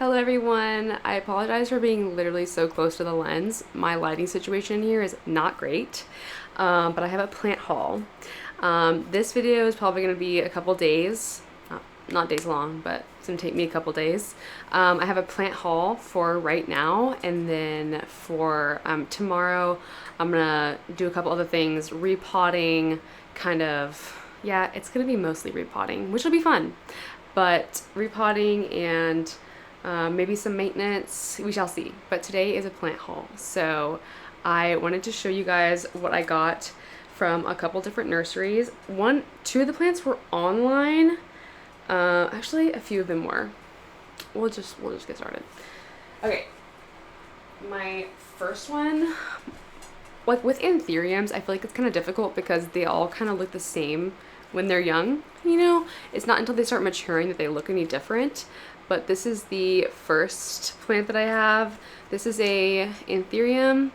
Hello everyone. I apologize for being literally so close to the lens. My lighting situation here is not great, but I have a plant haul. This video is probably going to be a couple days, not days long, but it's going to take me a couple days. I have a plant haul for right now, and then for tomorrow I'm going to do a couple other things, repotting, kind of, yeah, it's going to be mostly repotting, which will be fun. But repotting and maybe some maintenance, we shall see. But today is a plant haul, so I wanted to show you guys what I got from a couple different nurseries. Two of the plants were online. Actually, a few of them were. We'll just get started. Okay, my first one, like with anthuriums, I feel like it's kind of difficult because they all kind of look the same when they're young. You know, it's not until they start maturing that they look any different. But this is the first plant that I have. This is a anthurium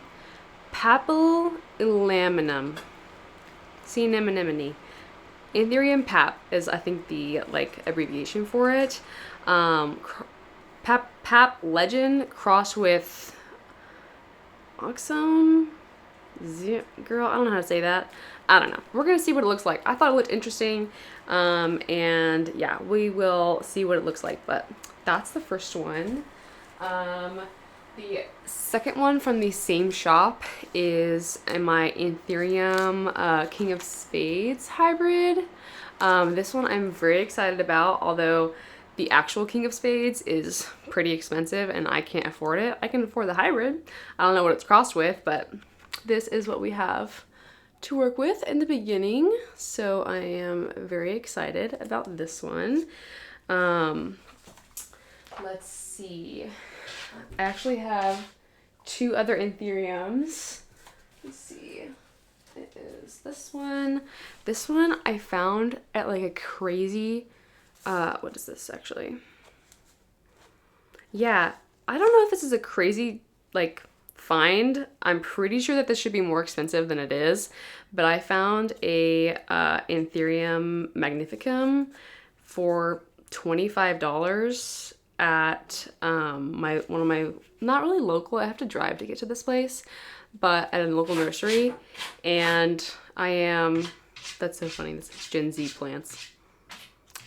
papillilaminum. See anemone. Anthurium pap is, I think, the like abbreviation for it. Pap legend crossed with oxone. Girl, I don't know how to say that. I don't know. We're gonna see what it looks like. I thought it looked interesting, and yeah, we will see what it looks like. But that's the first one. The second one from the same shop is my Anthurium King of Spades hybrid. This one I'm very excited about, although the actual King of Spades is pretty expensive and I can't afford it. I can afford the hybrid. I don't know what it's crossed with, but this is what we have to work with in the beginning. So I am very excited about this one. Let's see. I actually have two other anthuriums. Let's see. It is this one. This one I found at like a crazy, what is this actually? Yeah, I don't know if this is a crazy like find. I'm pretty sure that this should be more expensive than it is, but I found a Anthurium magnificum for $25 at one of my, not really local, I have to drive to get to this place, but at a local nursery. And that's so funny, this is Gen Z plants.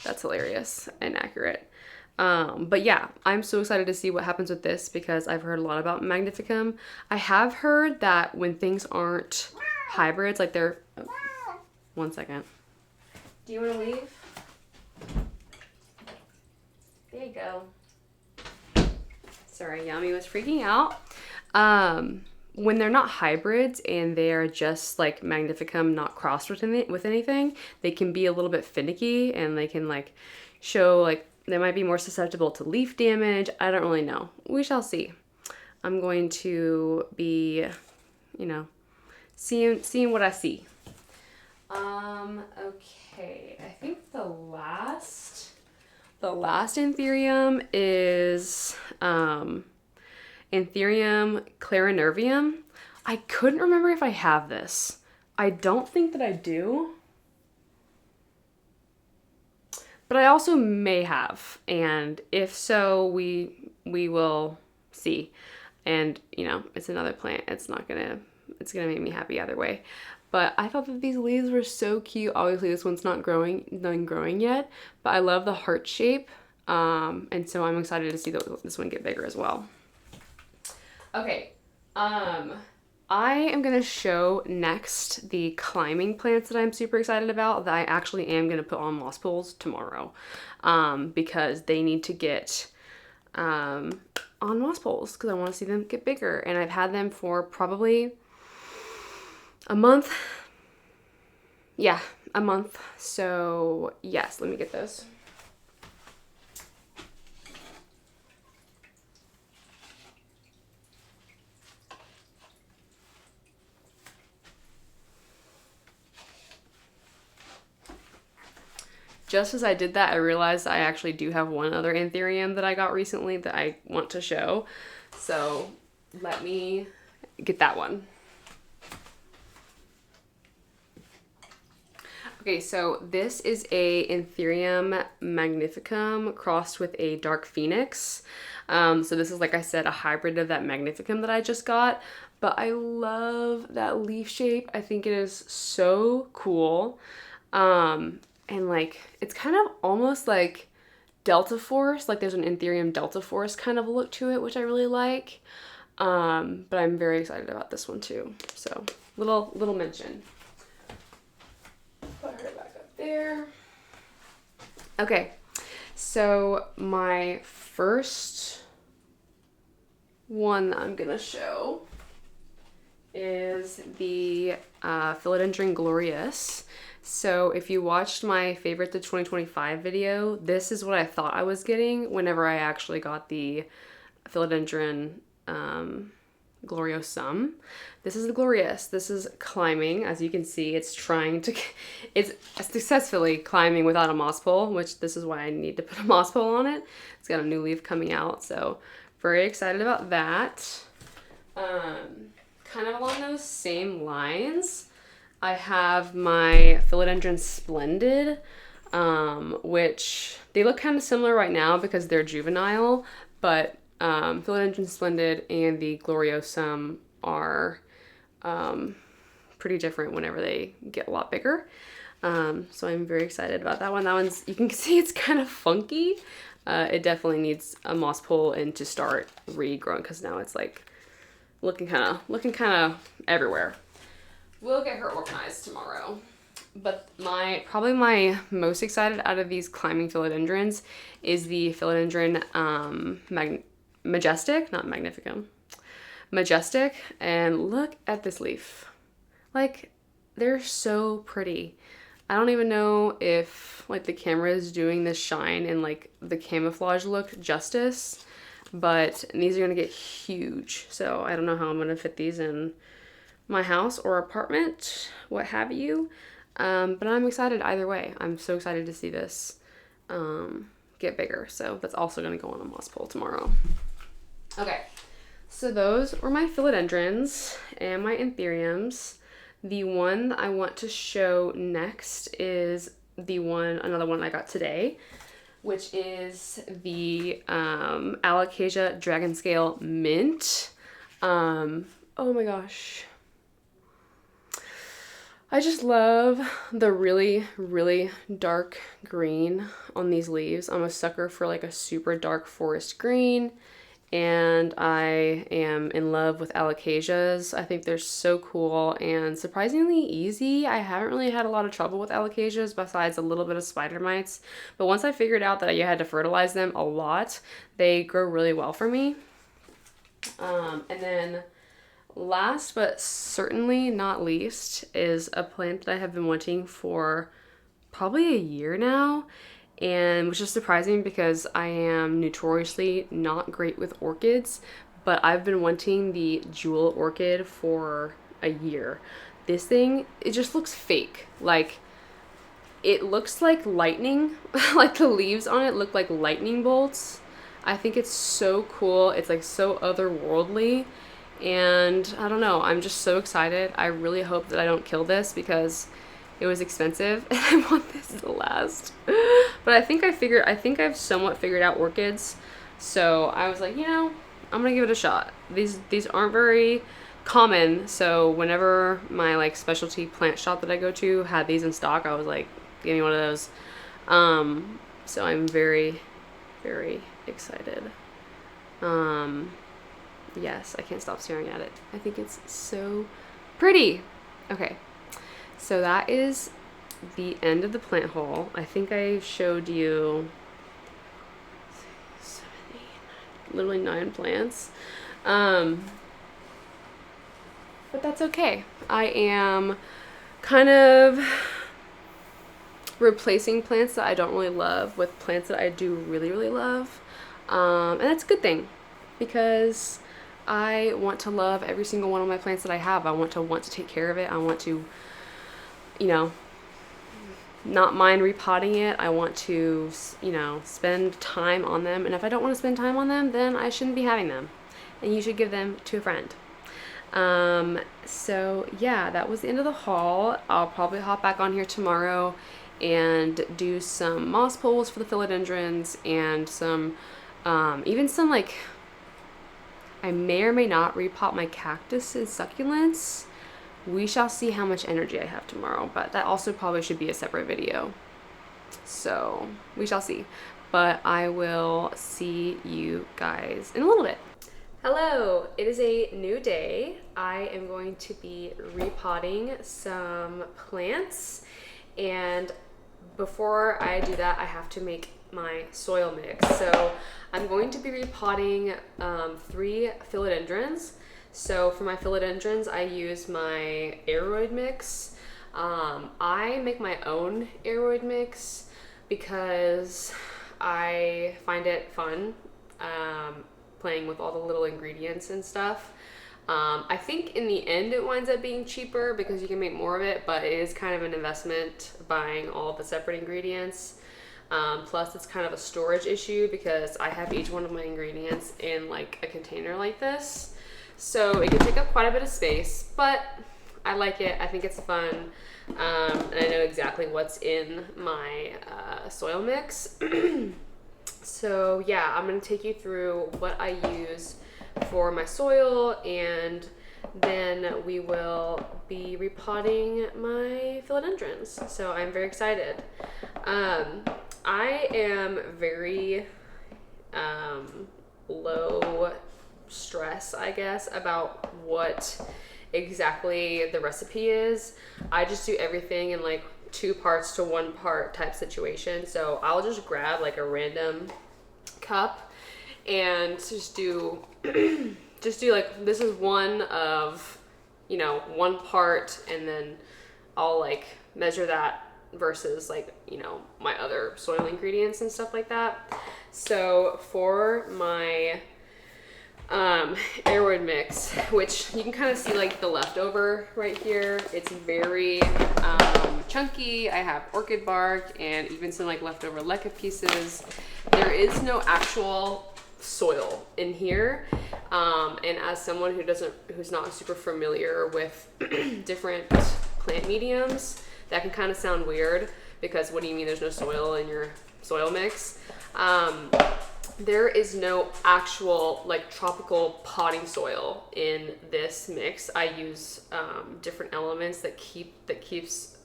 That's hilarious and accurate. But yeah, I'm so excited to see what happens with this because I've heard a lot about magnificum. I have heard that when things aren't hybrids, like they're, oh, one second. Do you want to leave? There you go. Sorry, Yami was freaking out. When they're not hybrids and they're just like magnificum not crossed with anything, they can be a little bit finicky and they can like show like they might be more susceptible to leaf damage. I don't really know. We shall see. I'm going to be, you know, seeing what I see. Okay. I think the last anthurium is Anthurium clarinervium. I couldn't remember if I have this. I don't think that I do. But I also may have, and if so, we will see. And you know, it's another plant. It's gonna make me happy either way. But I thought that these leaves were so cute. Obviously, this one's not done growing yet, but I love the heart shape, and so I'm excited to see this one get bigger as well. Okay, I am gonna show next the climbing plants that I'm super excited about that I actually am gonna put on moss pools tomorrow, because they need to get on moss pools because I want to see them get bigger, and I've had them for probably a month. Yeah, a month. So yes, let me get those. Just as I did that, I realized I actually do have one other anthurium that I got recently that I want to show. So let me get that one. Okay, so this is a Anthurium magnificum crossed with a dark phoenix. So this is, like I said, a hybrid of that magnificum that I just got. But I love that leaf shape. I think it is so cool. And like, it's kind of almost like Delta Force, like there's an Anthurium Delta Force kind of look to it, which I really like. But I'm very excited about this one too. So little mention. Put her back up there. Okay, so my first one that I'm gonna show is the Philodendron Glorious. So if you watched my favorite to 2025 video, this is what I thought I was getting whenever I actually got the Philodendron Gloriosum. This is the Glorious. This is climbing. As you can see, it's successfully climbing without a moss pole, which this is why I need to put a moss pole on it. It's got a new leaf coming out, so very excited about that. Kind of along those same lines, I have my Philodendron Splendid, which they look kind of similar right now because they're juvenile, but Philodendron Splendid and the Gloriosum are pretty different whenever they get a lot bigger. So I'm very excited about that one. That one's, you can see it's kind of funky. It definitely needs a moss pole and to start regrowing because now it's like looking kind of everywhere. We'll get her organized tomorrow. But probably my most excited out of these climbing philodendrons is the Philodendron Majestic, not Magnificum. Majestic, and look at this leaf. Like, they're so pretty. I don't even know if like the camera is doing this shine and like the camouflage look justice, but these are gonna get huge. So I don't know how I'm gonna fit these in my house or apartment, what have you. But I'm excited either way. I'm so excited to see this get bigger. So that's also gonna go on a moss pole tomorrow. Okay, so those were my philodendrons and my anthuriums. The one that I want to show next is another one I got today, which is the Alocasia Dragon Scale Mint. Oh my gosh. I just love the really, really dark green on these leaves. I'm a sucker for like a super dark forest green, and I am in love with alocasias. I think they're so cool and surprisingly easy. I haven't really had a lot of trouble with alocasias besides a little bit of spider mites, but once I figured out that you had to fertilize them a lot, they grow really well for me. And then last but certainly not least is a plant that I have been wanting for probably a year now, and which is surprising because I am notoriously not great with orchids, but I've been wanting the jewel orchid for a year. This thing, it just looks fake. Like, it looks like lightning. Like the leaves on it look like lightning bolts. I think it's so cool. It's like so otherworldly. And I don't know, I'm just so excited. I really hope that I don't kill this because it was expensive and I want this to last. But I think I've somewhat figured out orchids. So I was like, you know, I'm gonna give it a shot. These aren't very common, so whenever my like specialty plant shop that I go to had these in stock, I was like, give me one of those. So I'm very, very excited. Yes, I can't stop staring at it. I think it's so pretty. Okay, so that is the end of the plant haul. I think I showed you 7, 8, 9, literally 9 plants. But that's okay. I am kind of replacing plants that I don't really love with plants that I do really, really love. And that's a good thing because I want to love every single one of my plants that I have. I want to take care of it. I want to, you know, not mind repotting it. I want to, you know, spend time on them. And if I don't want to spend time on them, then I shouldn't be having them. And you should give them to a friend. So yeah, that was the end of the haul. I'll probably hop back on here tomorrow and do some moss pulls for the philodendrons and some, even some like, I may or may not repot my cactus and succulents. We shall see how much energy I have tomorrow, but that also probably should be a separate video. So we shall see, but I will see you guys in a little bit. Hello, it is a new day. I am going to be repotting some plants, and before I do that, I have to make my soil mix. So I'm going to be repotting 3 philodendrons. So for my philodendrons, I use my aroid mix. I make my own aroid mix because I find it fun playing with all the little ingredients and stuff. I think in the end it winds up being cheaper because you can make more of it, but it is kind of an investment buying all the separate ingredients. Plus it's kind of a storage issue because I have each one of my ingredients in like a container like this. So it can take up quite a bit of space, but I like it. I think it's fun. And I know exactly what's in my soil mix. So yeah, I'm going to take you through what I use for my soil, and then we will be repotting my philodendrons. So I'm very excited. I am very low stress, I guess, about what exactly the recipe is. I just do everything in like 2 parts to 1 part type situation. So I'll just grab like a random cup and just do like, this is one of, you know, 1 part, and then I'll like measure that versus like, you know, my other soil ingredients and stuff like that. So for my aroid mix, which you can kind of see like the leftover right here, it's very chunky. I have orchid bark and even some like leftover leca pieces. There is no actual soil in here, and as someone who's not super familiar with different plant mediums, that can kind of sound weird, because what do you mean there's no soil in your soil mix? There is no actual like tropical potting soil in this mix. I use different elements that keeps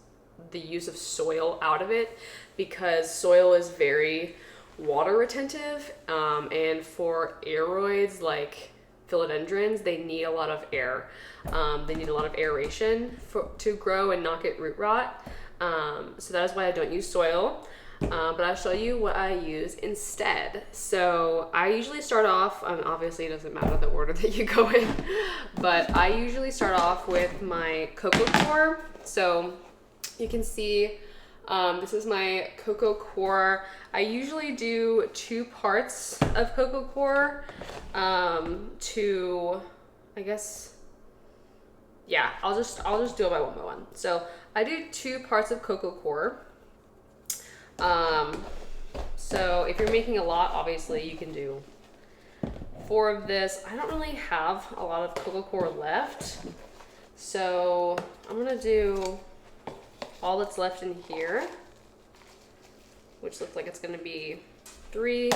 the use of soil out of it, because soil is very water retentive, and for aroids like philodendrons, they need a lot of air. They need a lot of aeration to grow and not get root rot. So that is why I don't use soil. But I'll show you what I use instead. So I usually start off, obviously it doesn't matter the order that you go in, but I usually start off with my coco coir. So you can see this is my coco coir. I usually do 2 parts of coco coir to, I guess, yeah, I'll just do it by one. So I do 2 parts of coco coir. So if you're making a lot, obviously you can do 4 of this. I don't really have a lot of coco coir left, so I'm gonna do all that's left in here, which looks like it's gonna be 3.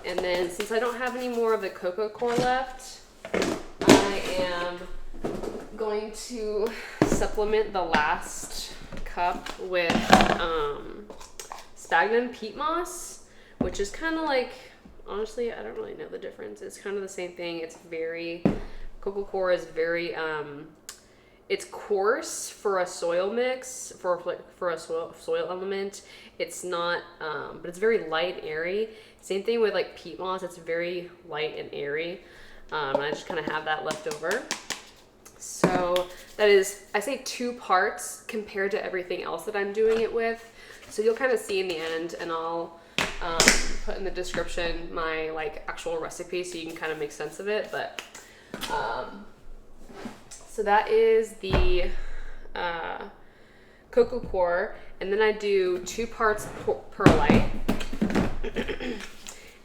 And then since I don't have any more of the coco coir left, I am going to supplement the last cup with sphagnum peat moss, which is kind of like, honestly, I don't really know the difference. It's kind of the same thing. It's very, coco coir is very, it's coarse for a soil mix, for a soil element. It's not, but it's very light and airy. Same thing with like peat moss. It's very light and airy. And I just kind of have that left over. So that is, I say 2 parts compared to everything else that I'm doing it with. So you'll kind of see in the end, and I'll put in the description my like actual recipe so you can kind of make sense of it. But so that is the coco coir, and then I do 2 parts perlite.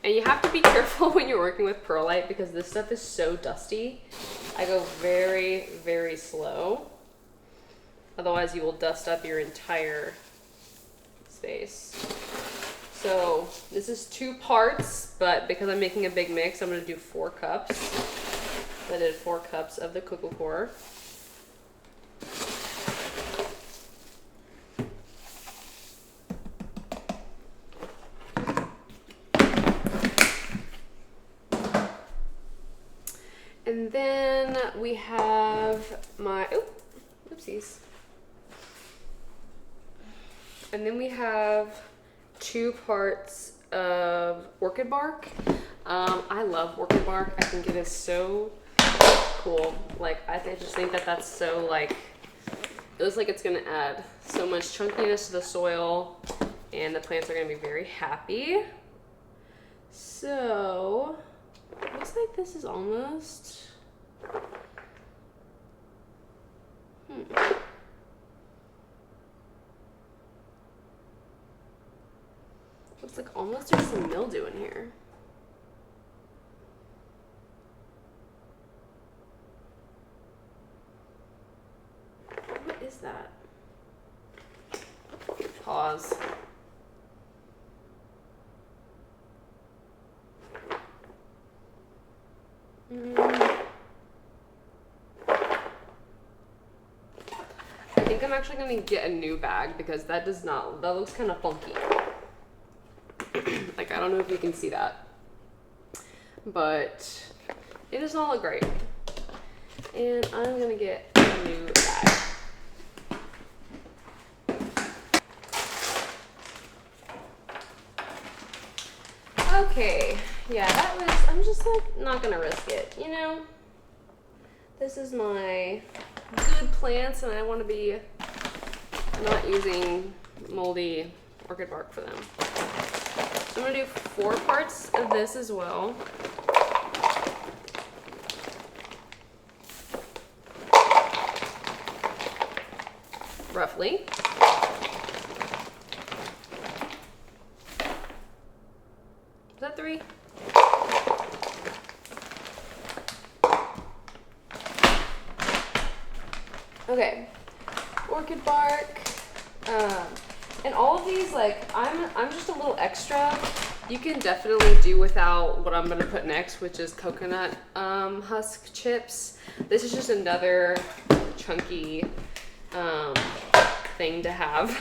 And you have to be careful when you're working with perlite because this stuff is so dusty. I go very, very slow. Otherwise you will dust up your entire space. So this is 2 parts, but because I'm making a big mix, I'm gonna do 4 cups. I did 4 cups of the coco coir. And then we have my, oopsies. And then we have 2 parts of orchid bark. I love orchid bark. I think it is so cool. Like, just think that that's so, like, it looks like it's gonna add so much chunkiness to the soil, and the plants are gonna be very happy. So, looks like this is almost, looks like almost there's some mildew in here. What is that? Pause. I think I'm actually gonna get a new bag because that looks kind of funky. Like, I don't know if you can see that, but it does not look great. And I'm gonna get a new bag. Okay, yeah, I'm just like not gonna risk it, you know? This is my good plants and I wanna be not using moldy orchid bark for them. So I'm gonna do 4 parts of this as well. Roughly. Is that 3? Okay, orchid bark, and all of these, like, I'm just a little extra. You can definitely do without what I'm gonna put next, which is coconut husk chips. This is just another chunky thing to have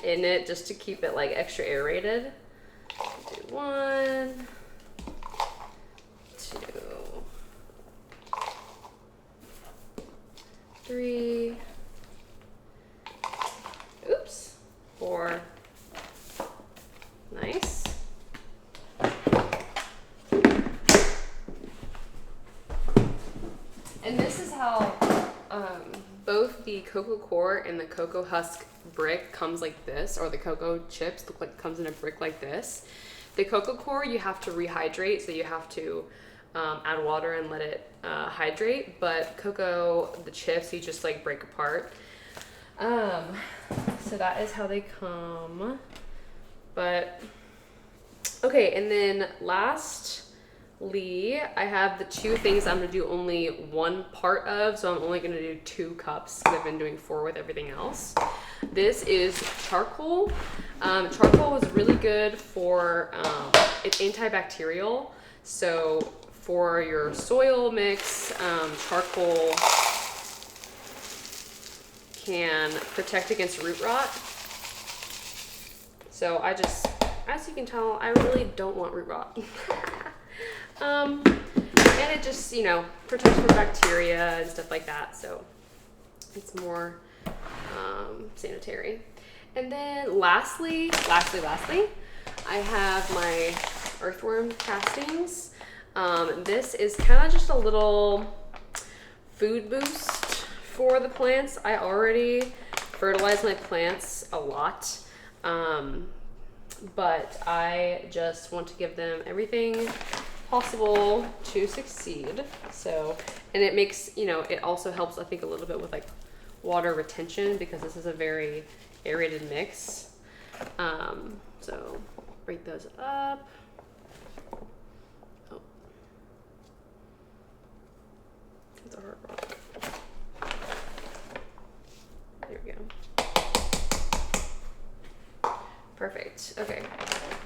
in it, just to keep it like extra aerated. Do 1, 2, 3, oops, 4, nice. And this is how both the coco coir and the coco husk brick comes like this, or the coco chips look like comes in a brick like this. The coco coir you have to rehydrate, so you have to add water and let it hydrate, but coco, the chips, you just like break apart. So that is how they come. But okay, and then lastly, I have the 2 things I'm gonna do only 1 part of, so I'm only gonna do 2 cups because I've been doing 4 with everything else. This is charcoal. Charcoal is really good for, it's antibacterial, so for your soil mix, charcoal can protect against root rot. So as you can tell, I really don't want root rot. And it just, you know, protects from bacteria and stuff like that, so it's more sanitary. And then lastly, I have my earthworm castings. This is kind of just a little food boost for the plants. I already fertilize my plants a lot, but I just want to give them everything possible to succeed. So, and it makes, you know, it also helps, I think, a little bit with like water retention because this is a very aerated mix. So break those up. the hard rock. There we go. Perfect. Okay.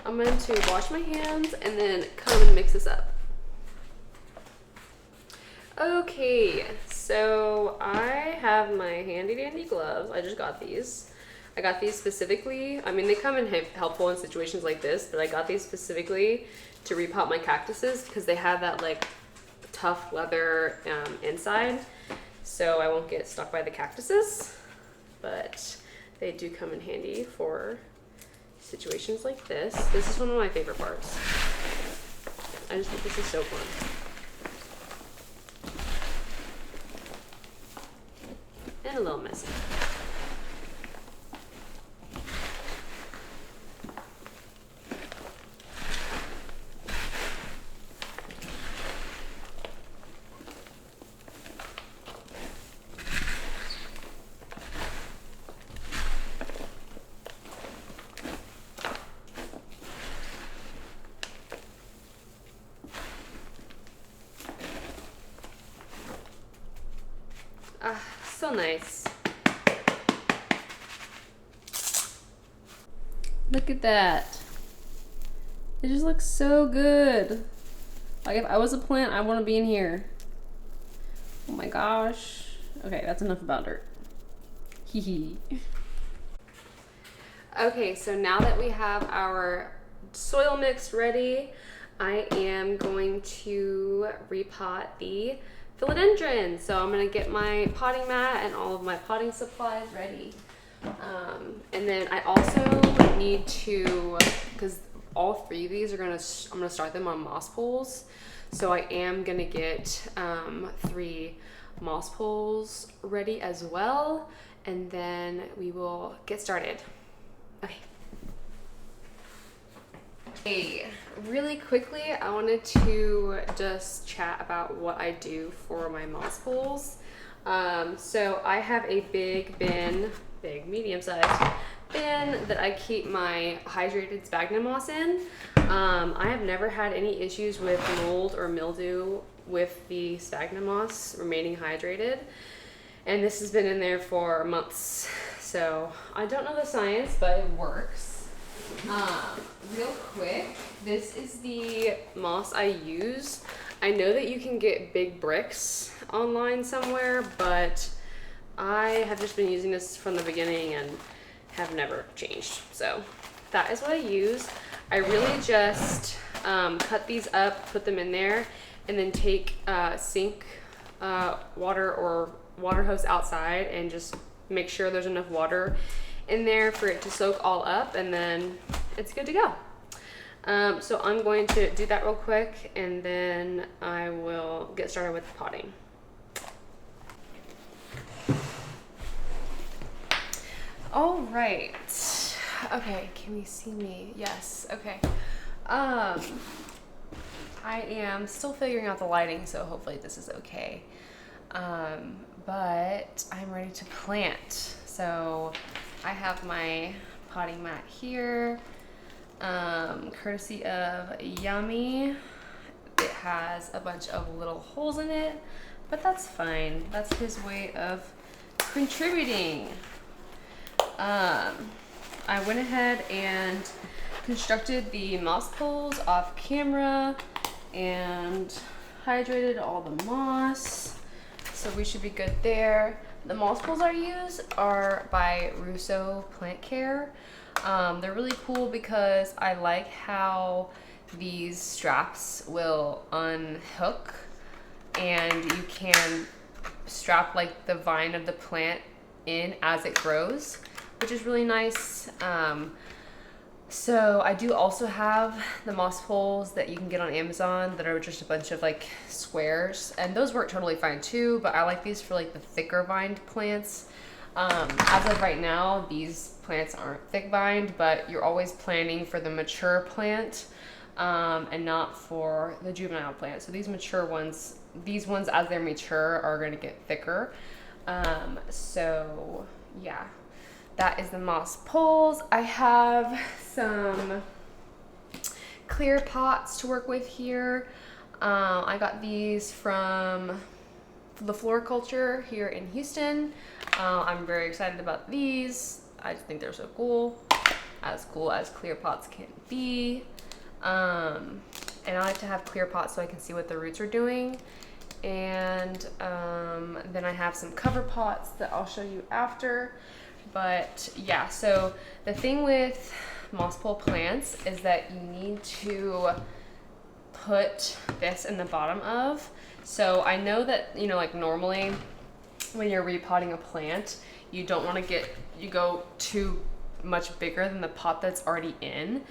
I'm going to wash my hands and then come and mix this up. Okay, so I have my handy dandy gloves. I just got these. I got these specifically. I mean, they come in helpful in situations like this, but I got these specifically to repot my cactuses because they have that like tough leather inside, so I won't get stuck by the cactuses. But they do come in handy for situations like this. This is one of my favorite parts. I just think this is so fun. And a little messy. Ah, so nice. Look at that. It just looks so good. Like if I was a plant, I want to be in here. Oh my gosh. Okay, that's enough about dirt. Hee hee. Okay, so now that we have our soil mix ready, I am going to repot the philodendrons. So I'm gonna get my potting mat and all of my potting supplies ready. And then I also need to, because all three of these are I'm gonna start them on moss poles. So I am gonna get 3 moss poles ready as well. And then we will get started. Okay. Hey, really quickly, I wanted to just chat about what I do for my moss poles. So I have a big bin, medium-sized bin that I keep my hydrated sphagnum moss in. I have never had any issues with mold or mildew with the sphagnum moss remaining hydrated. And this has been in there for months. So I don't know the science, but it works. Real quick, this is the moss I use. I know that you can get big bricks online somewhere, but I have just been using this from the beginning and have never changed. So that is what I use. I really just cut these up, put them in there, and then take sink water or water hose outside and just make sure there's enough water in there for it to soak all up, and then it's good to go. So I'm going to do that real quick, and then I will get started with potting. All right. Okay, can you see me? Yes, okay. I am still figuring out the lighting, so hopefully this is okay. But I'm ready to plant. So I have my potting mat here, courtesy of Yummy. It has a bunch of little holes in it, but that's fine. That's his way of contributing. I went ahead and constructed the moss poles off camera and hydrated all the moss, so we should be good there. The moss poles I use are by Russo Plant Care. They're really cool because I like how these straps will unhook and you can strap like the vine of the plant in as it grows, which is really nice. So I do also have the moss poles that you can get on Amazon that are just a bunch of like squares, and those work totally fine too, but I like these for like the thicker vined plants. As of right now, these plants aren't thick vined, but you're always planning for the mature plant and not for the juvenile plant. So these mature ones, these ones as they're mature are going to get thicker. So yeah, that is the moss poles. I have some clear pots to work with here. I got these from the floriculture here in Houston. I'm very excited about these. I just think they're so cool as clear pots can be. And I like to have clear pots so I can see what the roots are doing. And then I have some cover pots that I'll show you after. But yeah, so the thing with moss pole plants is that you need to put this in the bottom of. So I know that, you know, like normally when you're repotting a plant, you don't want to go too much bigger than the pot that's already in.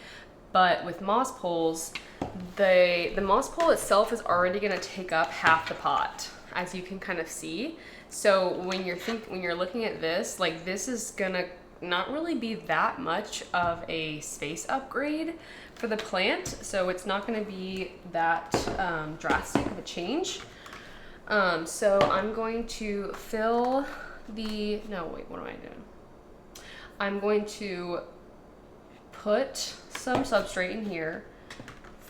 But with moss poles, the moss pole itself is already going to take up half the pot, as you can kind of see. So when you're looking at this, like this is gonna not really be that much of a space upgrade for the plant. So it's not going to be that drastic of a change. So I'm going to fill the, no wait, what am I doing? I'm going to put some substrate in here,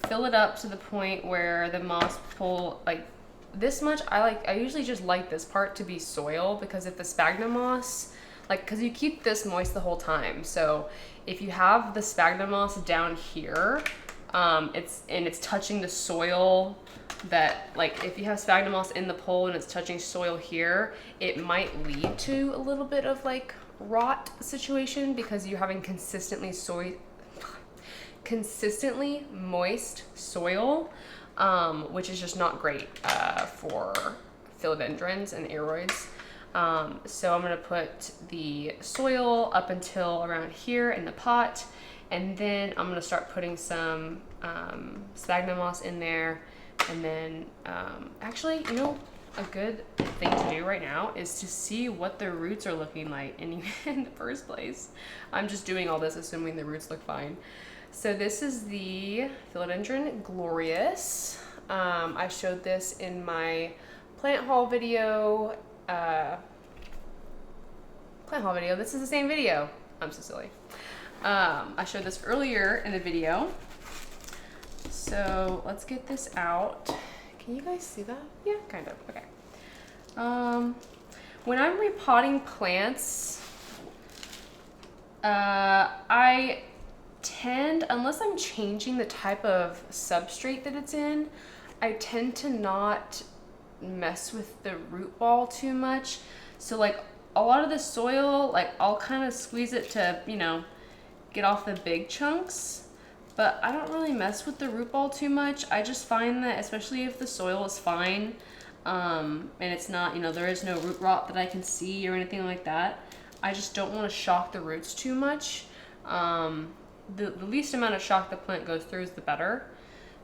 fill it up to the point where the moss pole, like this much, I usually just like this part to be soil, because if the sphagnum moss, like, because you keep this moist the whole time. So if you have the sphagnum moss down here, it's touching the soil, that like if you have sphagnum moss in the pole and it's touching soil here, it might lead to a little bit of like rot situation, because you're having consistently moist soil, which is just not great for philodendrons and aroids. So I'm gonna put the soil up until around here in the pot, and then I'm gonna start putting some sphagnum moss in there. And then actually, you know, a good thing to do right now is to see what the roots are looking like in the first place. I'm just doing all this assuming the roots look fine. So this is the Philodendron Glorious. I showed this in my plant haul video. This is the same video. I'm so silly. I showed this earlier in the video. So let's get this out. Can you guys see that? Yeah, kind of. Okay. When I'm repotting plants, I tend, unless I'm changing the type of substrate that it's in, I tend to not mess with the root ball too much. So like a lot of the soil, like I'll kind of squeeze it to, you know, get off the big chunks. But I don't really mess with the root ball too much. I just find that, especially if the soil is fine, and it's not, you know, there is no root rot that I can see or anything like that, I just don't want to shock the roots too much. The least amount of shock the plant goes through is the better.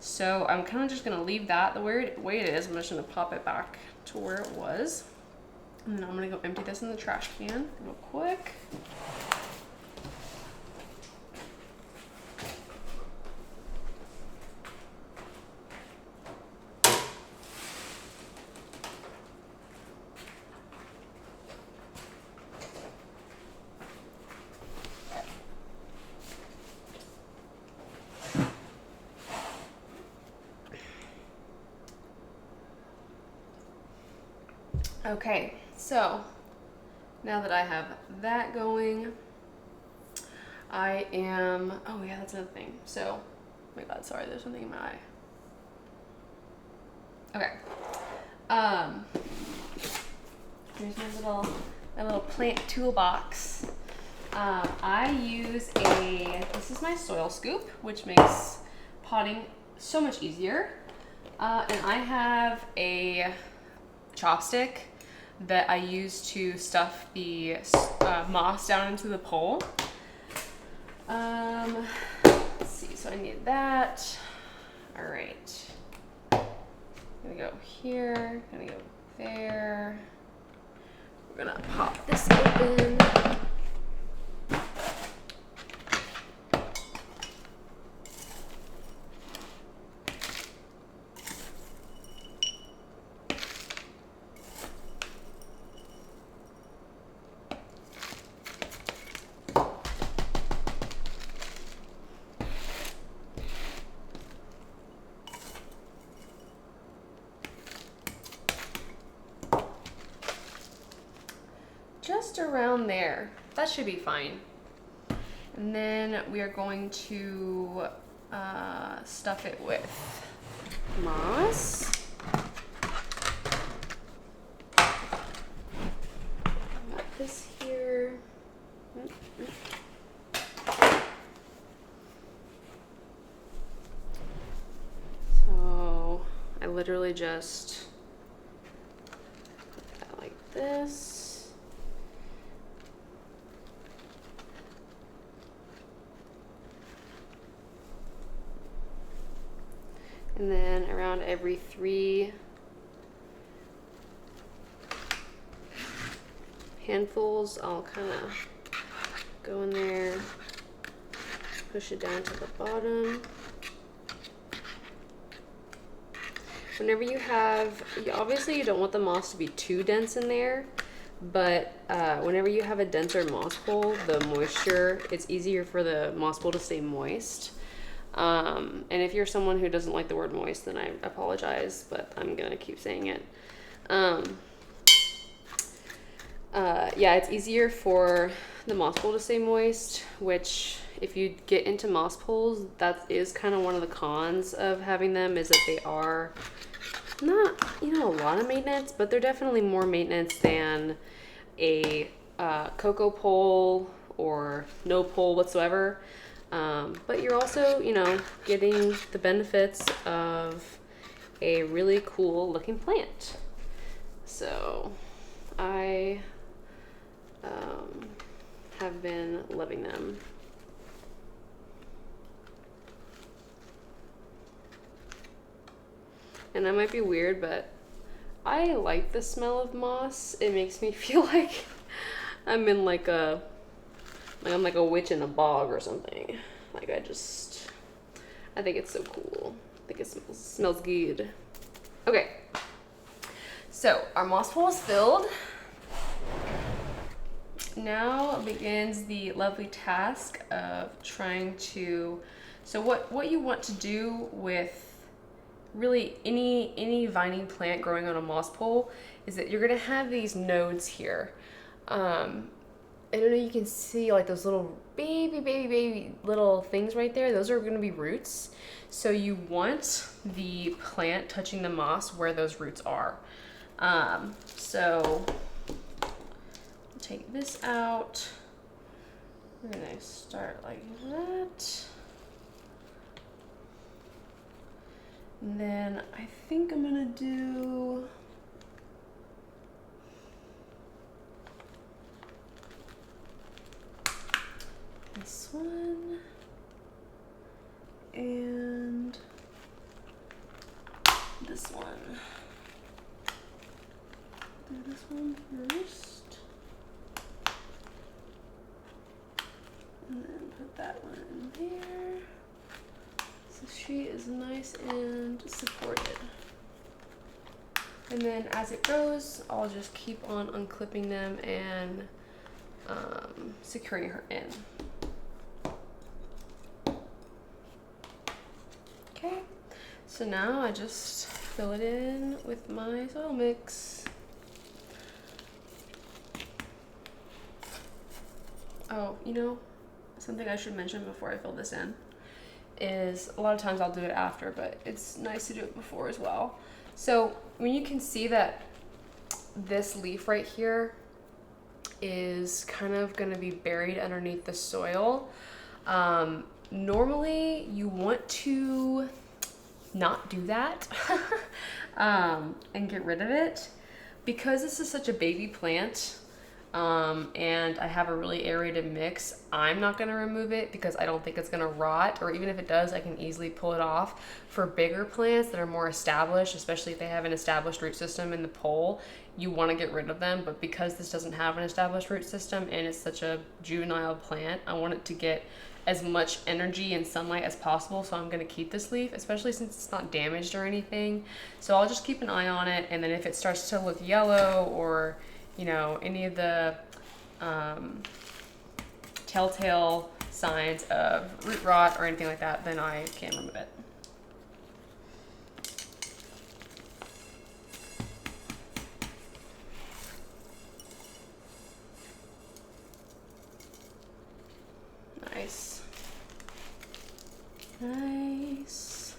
So I'm kind of just going to leave that the way it is. I'm just going to pop it back to where it was. And then I'm going to go empty this in the trash can real quick. Okay, so now that I have that going, I am, oh yeah, that's another thing. So, oh my God, sorry, there's something in my eye. Okay. Here's my little plant toolbox. I use this is my soil scoop, which makes potting so much easier. And I have a chopstick that I use to stuff the moss down into the pole. Let's see, so I need that. All right, gonna go here, gonna go there. We're gonna pop this open. just around there. That should be fine. And then we are going to stuff it with moss. Got this here. So I literally just put that like this. And then around every 3 handfuls, I'll kind of go in there, push it down to the bottom. Whenever you have, obviously you don't want the moss to be too dense in there, but whenever you have a denser moss pole, the moisture, it's easier for the moss pole to stay moist. And if you're someone who doesn't like the word moist, then I apologize, but I'm gonna keep saying it. Yeah, it's easier for the moss pole to stay moist, which if you get into moss poles, that is kind of one of the cons of having them, is that they are not, you know, a lot of maintenance, but they're definitely more maintenance than a coco pole or no pole whatsoever. But you're also, you know, getting the benefits of a really cool looking plant. So I have been loving them. And that might be weird, but I like the smell of moss. It makes me feel like I'm in like I'm like a witch in a bog or something. Like I think it's so cool. I think it smells good. Okay, so our moss pole is filled. Now begins the lovely task of trying to, so what you want to do with really any vining plant growing on a moss pole is that you're gonna have these nodes here. I don't know, you can see like those little baby little things right there. Those are gonna be roots. So you want the plant touching the moss where those roots are. So take this out. We're gonna start like that. And then I think I'm gonna do this one and this one. Do this one first. And then put that one in there. So she is nice and supported. And then as it grows, I'll just keep on unclipping them and securing her in. Okay, so now I just fill it in with my soil mix. Oh, you know, something I should mention before I fill this in is a lot of times I'll do it after, but it's nice to do it before as well. So when you can see that this leaf right here is kind of going to be buried underneath the soil, normally you want to not do that and get rid of it. Because this is such a baby plant, and I have a really aerated mix, I'm not going to remove it because I don't think it's going to rot, or even if it does, I can easily pull it off. For bigger plants that are more established, especially if they have an established root system in the pole, you want to get rid of them. But because this doesn't have an established root system and it's such a juvenile plant, I want it to get as much energy and sunlight as possible, so I'm going to keep this leaf, especially since it's not damaged or anything. So I'll just keep an eye on it, and then if it starts to look yellow or, you know, any of the telltale signs of root rot or anything like that, then I can remove it. Nice.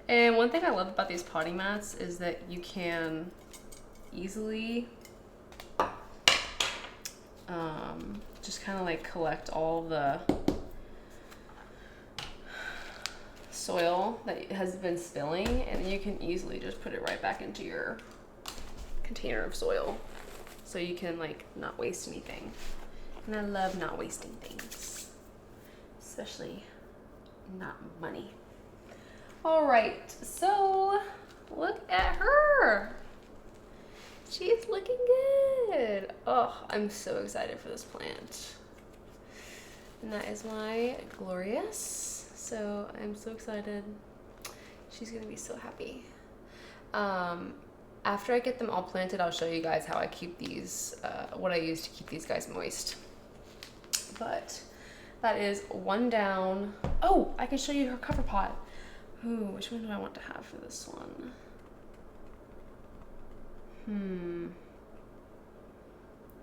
And one thing I love about these potting mats is that you can easily just kind of like collect all the soil that has been spilling, and you can easily just put it right back into your container of soil, so you can like not waste anything. And I love not wasting things, especially not money. All right, so look at her. She's looking good. Oh, I'm so excited for this plant. And that is my Glorious. So I'm so excited. She's gonna be so happy. After I get them all planted, I'll show you guys how I keep these, what I use to keep these guys moist. But that is one down. Oh, I can show you her cover pot. Ooh, which one do I want to have for this one?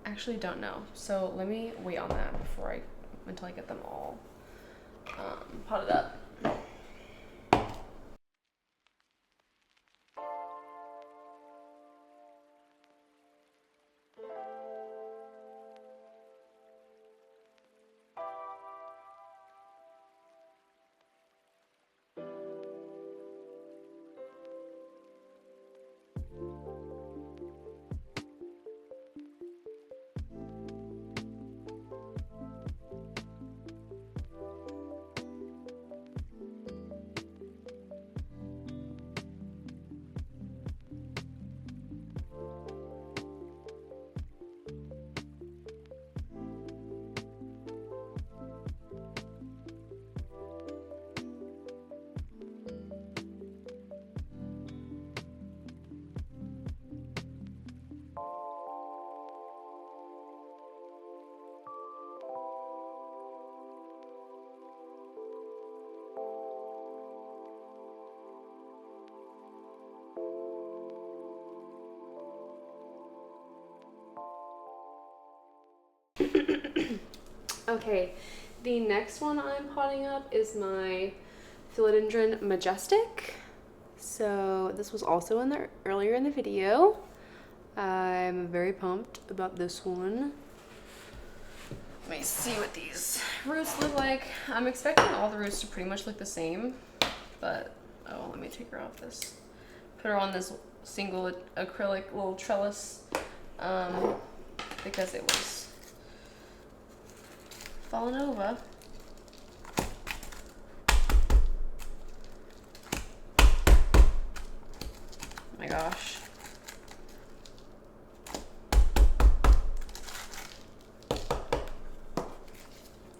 Actually don't know. So let me wait on that until I get them all potted up. Okay, the next one I'm potting up is my philodendron majestic. So this was also in the earlier in the video. I'm very pumped about this one. Let me see what these roots look like. I'm expecting all the roots to pretty much look the same, but oh, let me take her off this. Put her on this single acrylic little trellis because it was falling over. Oh my gosh.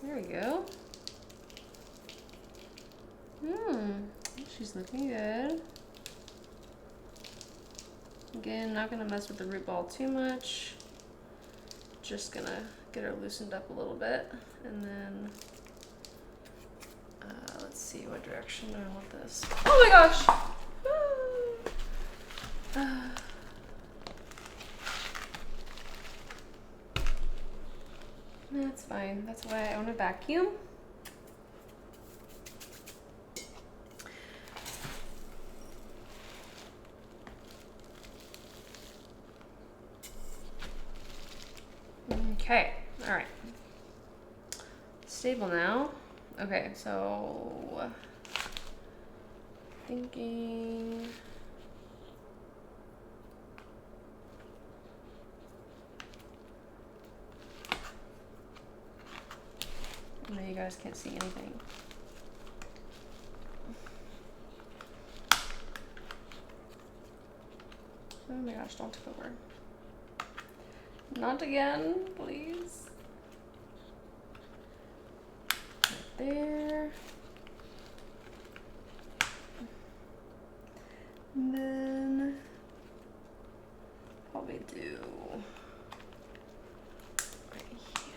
There we go. She's looking good. Again, not gonna mess with the root ball too much. Just gonna get her loosened up a little bit, and then let's see what direction I want this. Oh my gosh! That's fine. That's why I own a vacuum. Okay, all right. Stable now. Okay, so thinking. I know you guys can't see anything. Oh my gosh, don't tip over. Not again, please. Right there. And then probably do right here.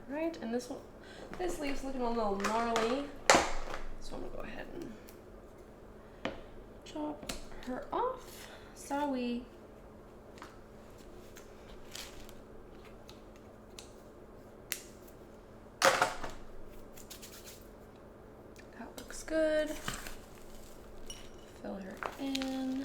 Right, and this leaf's looking a little gnarly. So I'm gonna go ahead and chop her off. Sorry. That looks good. Fill her in.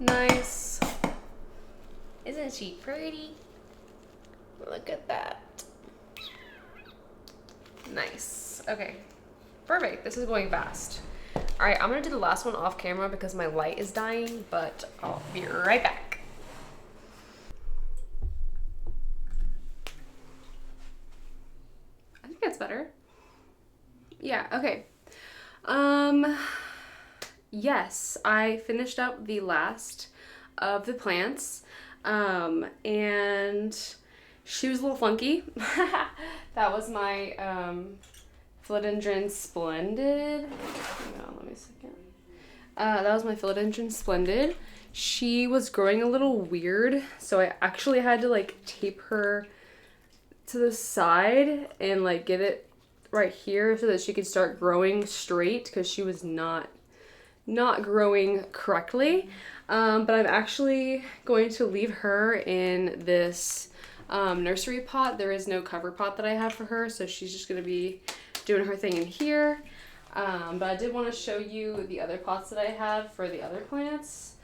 Nice. Isn't she pretty? Look at that. Nice. Okay. Perfect. This is going fast. All right, I'm gonna do the last one off camera because my light is dying, but I'll be right back. I think that's better. Yeah, okay. Yes, I finished up the last of the plants, and she was a little funky. That was my philodendron splendid. Hang on, let me a second. That was my philodendron splendid. She was growing a little weird, so I actually had to like tape her to the side and like get it right here so that she could start growing straight, because she was not growing correctly. But I'm actually going to leave her in this nursery pot. There is no cover pot that I have for her, so she's just gonna be doing her thing in here. But I did want to show you the other pots that I have for the other plants.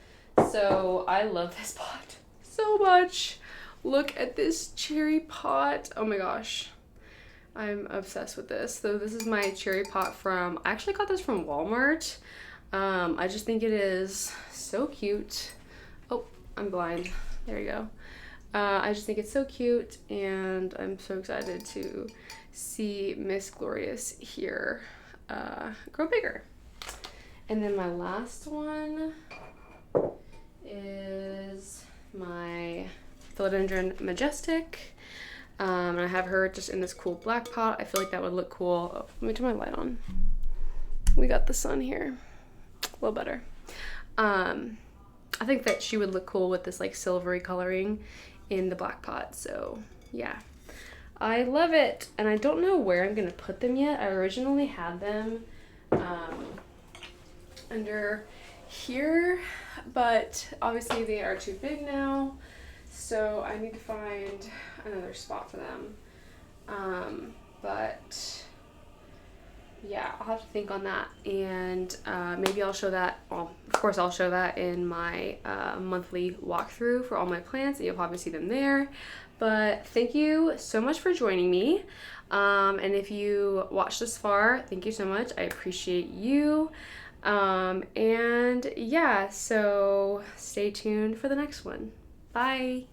So I love this pot so much. Look at this cherry pot. Oh my gosh. I'm obsessed with this. So this is my cherry pot from, I actually got this from Walmart. I just think it is so cute. Oh, I'm blind. There you go. I just think it's so cute, and I'm so excited to see Miss Glorious here grow bigger. And then my last one is my Philodendron Majestic. And I have her just in this cool black pot. I feel like that would look cool. Oh, let me turn my light on. We got the sun here. A little better. I think that she would look cool with this like silvery coloring in the black pot. So yeah, I love it. And I don't know where I'm gonna put them yet. I originally had them under here, but obviously they are too big now, so I need to find another spot for them. But yeah, I'll have to think on that, and maybe I'll show that, well, of course I'll show that in my monthly walkthrough for all my plants, and you'll probably see them there. But thank you so much for joining me, and if you watched this far, thank you so much. I appreciate you, and yeah, so stay tuned for the next one. Bye!